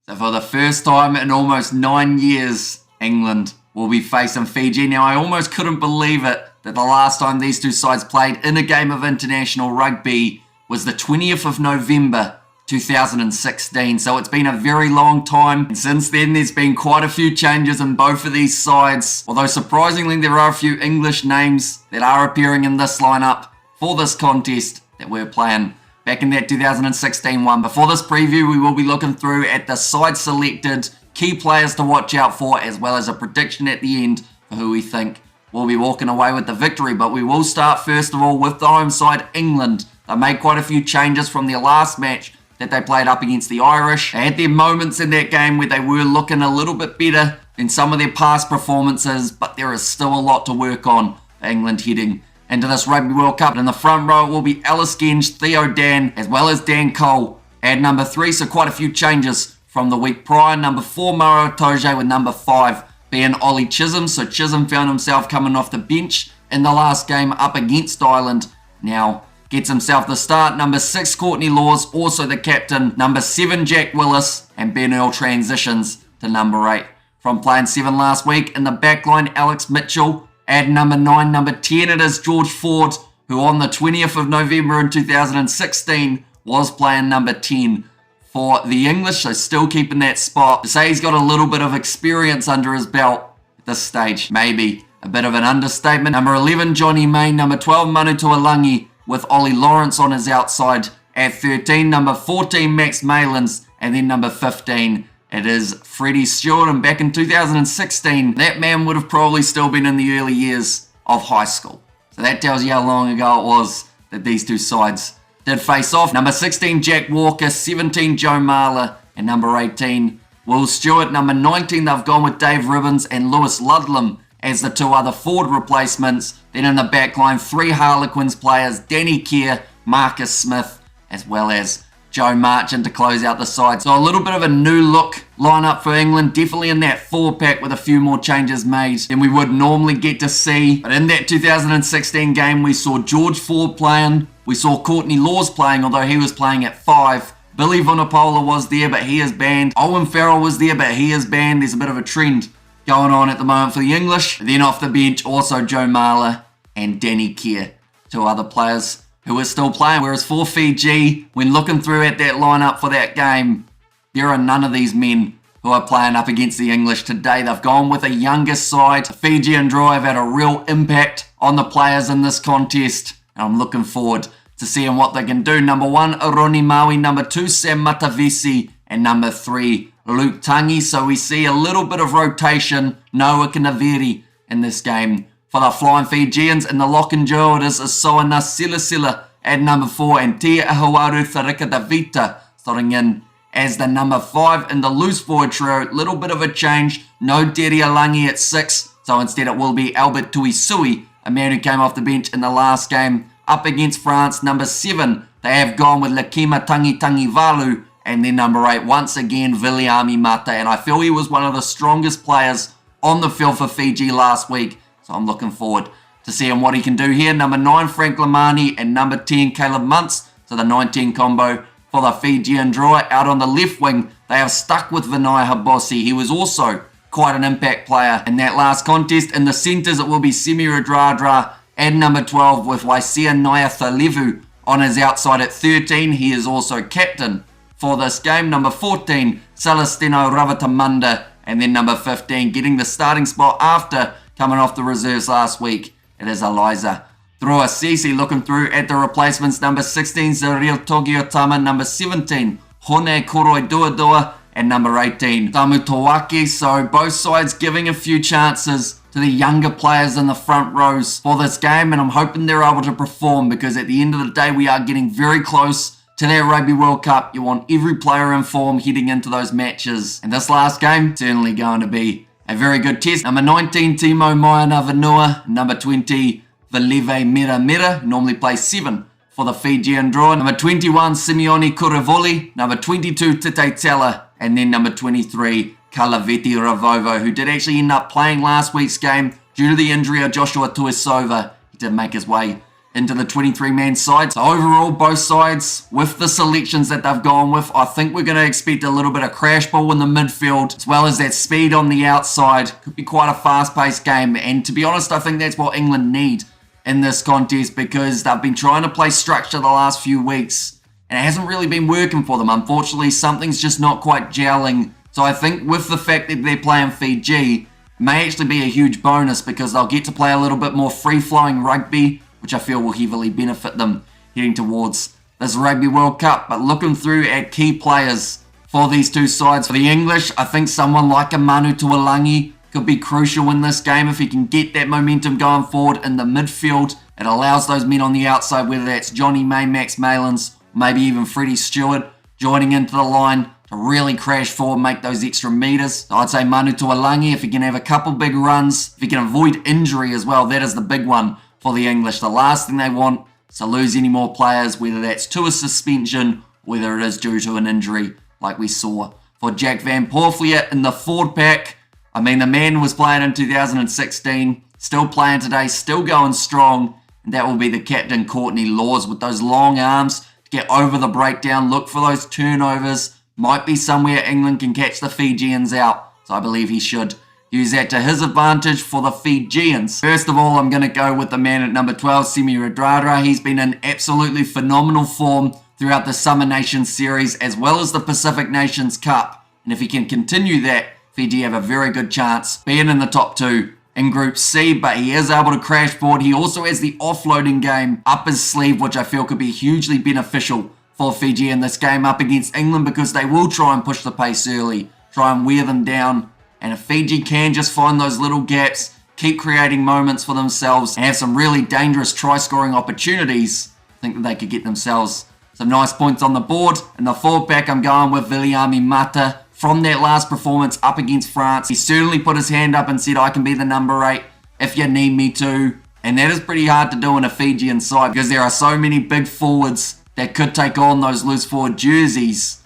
So for the first time in almost 9 years, England will be facing Fiji. Now, I almost couldn't believe it that the last time these two sides played in a game of international rugby was the 20th of November 2016. So it's been a very long time. And since then, there's been quite a few changes in both of these sides. Although surprisingly, there are a few English names that are appearing in this lineup for this contest that we're playing back in that 2016 one. Before this preview, we will be looking through at the side selected, key players to watch out for, as well as a prediction at the end for who we think will be walking away with the victory. But we will start first of all with the home side, England. They made quite a few changes from their last match that they played up against the Irish. They had their moments in that game where they were looking a little bit better than some of their past performances, but there is still a lot to work on for England heading into this Rugby World Cup. In the front row, it will be Ellis Genge, Theo Dan, as well as Dan Cole at number 3. So quite a few changes from the week prior. Number 4, Maro Itoje, with number 5 being Ollie Chisholm. So Chisholm found himself coming off the bench in the last game up against Ireland. Now gets himself the start. Number 6, Courtney Laws, also the captain. Number 7, Jack Willis, and Ben Earl transitions to number 8 from playing 7 last week. In the back line, Alex Mitchell. At number 9, number 10, it is George Ford, who on the 20th of November in 2016 was playing number 10 for the English, so still keeping that spot. To say he's got a little bit of experience under his belt at this stage, maybe a bit of an understatement. Number 11, Johnny Main. Number 12, Manu Tuolangi, with Ollie Lawrence on his outside at 13. Number 14, Max Malins, and then number 15, it is Freddie Stewart. And back in 2016, that man would have probably still been in the early years of high school. So that tells you how long ago it was that these two sides did face off. Number 16, Jack Walker. 17, Joe Marler. And number 18, Will Stewart. Number 19, they've gone with Dave Ribbons and Lewis Ludlam as the two other forward replacements. Then in the back line, 3 Harlequins players, Danny Kerr, Marcus Smith, as well as Joe Marchant to close out the side. So a little bit of a new look lineup for England, definitely in that 4-pack with a few more changes made than we would normally get to see. But in that 2016 game, we saw George Ford playing, we saw Courtney Laws playing, although he was playing at 5. Billy Vunipola was there, but he is banned. Owen Farrell was there, but he is banned. There's a bit of a trend going on at the moment for the English. Then off the bench, also Joe Marler and Danny Kerr, 2 other players who are still playing. Whereas for Fiji, when looking through at that lineup for that game, there are none of these men who are playing up against the English today. They've gone with a younger side. Fiji and Draw have had a real impact on the players in this contest, and I'm looking forward to seeing what they can do. Number 1, Aroni Maui. Number 2, Sam Matavesi. And number 3, Luke Tangi. So we see a little bit of rotation. Noah Kanaveri in this game for the Flying Fijians. In the lock and jaw, it is Asoana Silasila at number 4, and Tia Ahuaru Tharika Davita starting in as the number 5. In the loose forward trio, little bit of a change. No Deri Alangi at 6, so instead it will be Albert Tuisui, a man who came off the bench in the last game up against France. Number 7, they have gone with Lakima Tangivalu, and then number 8, once again, Viliami Mata, and I feel he was one of the strongest players on the field for Fiji last week. So I'm looking forward to seeing what he can do here. Number 9, Frank Lamani, and number 10, Caleb Muntz. So the 19 combo for the Fijian Draw. Out on the left wing, they have stuck with Vinay Habossi. He was also quite an impact player in that last contest. In the centres, it will be Semi Radradra and number 12 with Waisia Nayatalevu on his outside at 13. He is also captain for this game. Number 14, Celestino Ravatamunda. And then number 15, getting the starting spot after coming off the reserves last week, it is Eliza Throa-Sisi. Looking through at the replacements, number 16, Zariel Togiotama, number 17, Hone Koroi Duadua, and number 18, Tamu Tawaki. So both sides giving a few chances to the younger players in the front rows for this game, and I'm hoping they're able to perform, because at the end of the day, we are getting very close to that Rugby World Cup. You want every player in form heading into those matches, and this last game certainly going to be a very good test. Number 19, Timo Mainavanua. Number 20, Valive Mira, normally plays 7 for the Fijian Draw. Number 21, Simeone Kurivoli. Number 22, Tite Tela. And then number 23, Kalaveti Ravovo, who did actually end up playing last week's game due to the injury of Joshua Tuisova. He did make his way into the 23-man side. So overall, both sides, with the selections that they've gone with, I think we're going to expect a little bit of crash ball in the midfield, as well as that speed on the outside. Could be quite a fast-paced game, and to be honest, I think that's what England need in this contest, because they've been trying to play structure the last few weeks, and it hasn't really been working for them. Unfortunately, something's just not quite gelling. So I think with the fact that they're playing Fiji, it may actually be a huge bonus, because they'll get to play a little bit more free-flowing rugby, which I feel will heavily benefit them heading towards this Rugby World Cup. But looking through at key players for these two sides, for the English, I think someone like a Manu Tuolangi could be crucial in this game if he can get that momentum going forward in the midfield. It allows those men on the outside, whether that's Johnny May, Max Malins, maybe even Freddie Stewart, joining into the line to really crash forward, make those extra meters. So I'd say Manu Tuolangi, if he can have a couple big runs, if he can avoid injury as well, that is the big one for the English. The last thing they want is to lose any more players, whether that's to a suspension, whether it is due to an injury, like we saw for Jack Van Poortvliet in the forward pack. I mean, the man was playing in 2016, still playing today, still going strong, and that will be the captain, Courtney Laws, with those long arms to get over the breakdown, look for those turnovers. Might be somewhere England can catch the Fijians out, so I believe he should use that to his advantage for the Fijians. First of all, I'm going to go with the man at number 12, Semi Radradra. He's been in absolutely phenomenal form throughout the Summer Nations Series as well as the Pacific Nations Cup. And if he can continue that, Fiji have a very good chance being in the top two in Group C, but he is able to crash forward. He also has the offloading game up his sleeve, which I feel could be hugely beneficial for Fiji in this game up against England, because they will try and push the pace early, try and wear them down. And if Fiji can just find those little gaps, keep creating moments for themselves, and have some really dangerous try-scoring opportunities, I think that they could get themselves some nice points on the board. In the forward pack, I'm going with Viliami Mata. From that last performance up against France, he certainly put his hand up and said, I can be the number 8 if you need me to. And that is pretty hard to do in a Fijian side, because there are so many big forwards that could take on those loose forward jerseys.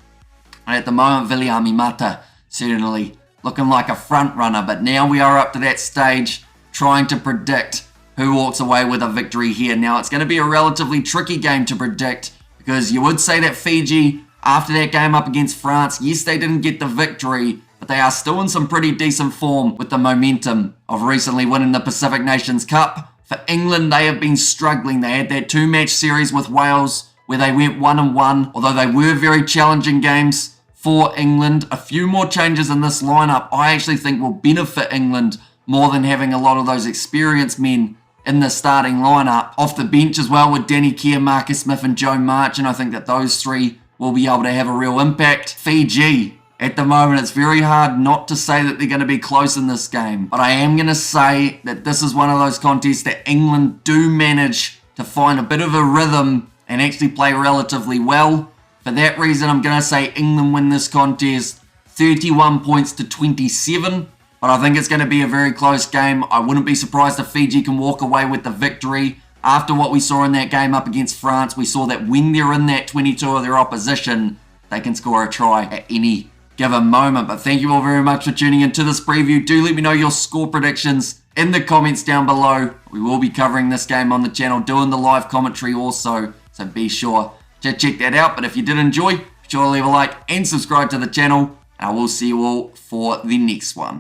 And at the moment, Viliami Mata certainly looking like a front runner, but now we are up to that stage trying to predict who walks away with a victory here. Now it's going to be a relatively tricky game to predict, because you would say that Fiji, after that game up against France, yes, they didn't get the victory, but they are still in some pretty decent form with the momentum of recently winning the Pacific Nations Cup. For England, they have been struggling. They had that 2-match series with Wales where they went 1-1, although they were very challenging games for England. A few more changes in this lineup I actually think will benefit England more than having a lot of those experienced men in the starting lineup. Off the bench as well with Danny Keir, Marcus Smith and Joe March, and I think that those three will be able to have a real impact. Fiji, at the moment, it's very hard not to say that they're going to be close in this game, but I am going to say that this is one of those contests that England do manage to find a bit of a rhythm and actually play relatively well. For that reason, I'm going to say England win this contest 31 points to 27. But I think it's going to be a very close game. I wouldn't be surprised if Fiji can walk away with the victory. After what we saw in that game up against France, we saw that when they're in that 22 of their opposition, they can score a try at any given moment. But thank you all very much for tuning into this preview. Do let me know your score predictions in the comments down below. We will be covering this game on the channel, doing the live commentary also, so be sure to check that out. But if you did enjoy, be sure to leave a like and subscribe to the channel, and I will see you all for the next one.